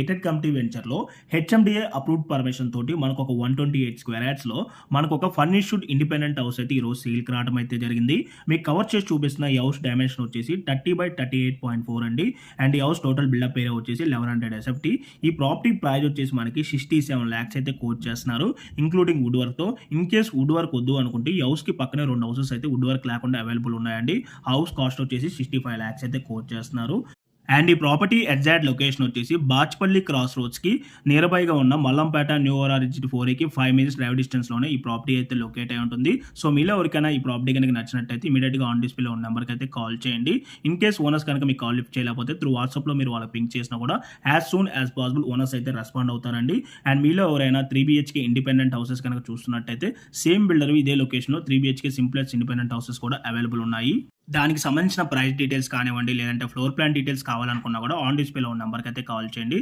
Gated committee వెంచర్‌లో HMDA approved permission తోటి మనకొక 128 స్క్వేర్ యార్డ్స్‌లో మనకొక ఫర్నిష్డ్ ఇండిపెండెంట్ హౌస్ అయితే ఈరోజు సేల్‌కి రావడం అయితే జరిగింది. మీకు కవర్ చేసి చూపిస్తున్న ఈ హౌస్ డైమెన్షన్ వచ్చేసి 30/38.4 అండి. అండ్ ఈ హౌస్ టోటల్ బిల్డప్ ఏరియా వచ్చేసి 1100 ఎస్ఎఫ్టీ. ఈ ప్రాపర్టీ ప్రైస్ వచ్చేసి మనకి 67 lakhs అయితే కోట్ చేస్తున్నారు. ఇంక్లూడింగ్ వుడ్ వర్క్‌తో. ఇన్ కేస్ వుడ్ వర్క్ వద్దు అనుకుంటే ఈ హౌస్‌కి పక్కనే 2 హౌసెస్ అయితే వుడ్ వర్క్ లేకుండా అవైలబుల్ ఉన్నాయండి. హౌస్ కాస్ట్ వచ్చేసి 65 lakhs అయితే కోట్ చేస్తున్నారు. అండ్ ఈ ప్రాపర్టీ ఎగ్జాక్ట్ లొకేషన్ వచ్చేసి బాచ్పల్లి క్రాస్ రోడ్స్‌కి నియర్ బైగా ఉన్న మల్లంపేట న్యూ ఓవరాల్ ఎగ్జిట్ 4కి 5 minutes డ్రైవ్ డిస్టెన్స్‌లోనే ఈ ప్రాపర్టీ అయితే లొకేట్ అయి ఉంటుంది. సో మీలో ఎవరికైనా ఈ ప్రాపర్టీ కనుక నచ్చినట్టయితే ఇమీడియట్‌గా ఆన్ డిస్ప్లేలో ఉన్న నెంబర్‌కి అయితే కాల్ చేయండి. ఇన్ కేస్ ఓనర్స్ కనుక మీకు కాల్ లిఫ్ట్ చేయలేకపోతే త్రూ వాట్సాప్‌లో మీరు వాళ్ళకి పింక్ చేసినా కూడా as soon as possible owners అయితే రెస్పాండ్ అవుతారండి. అండ్ మీలో ఎవరైనా 3 BHK ఇండిపెండెంట్ హౌసెస్ కనుక చూస్తున్నట్టయితే సేమ్ బిల్డర్ ఇదే లొకేషన్‌లో 3 BHK సింప్లెక్స్ ఇండిపెండెంట్ హౌసెస్ కూడా అవైలబుల్ ఉన్నాయి. దానికి సంబంధించిన ప్రైస్ డీటెయిల్స్ కానివ్వండి, లేదంటే ఫ్లోర్ ప్లాన్ డీటెయిల్స్ కావాలనుకున్నా కూడా ఆన్ డిస్ప్లేలో ఉన్న నెంబర్‌కి అయితే కాల్ చేయండి.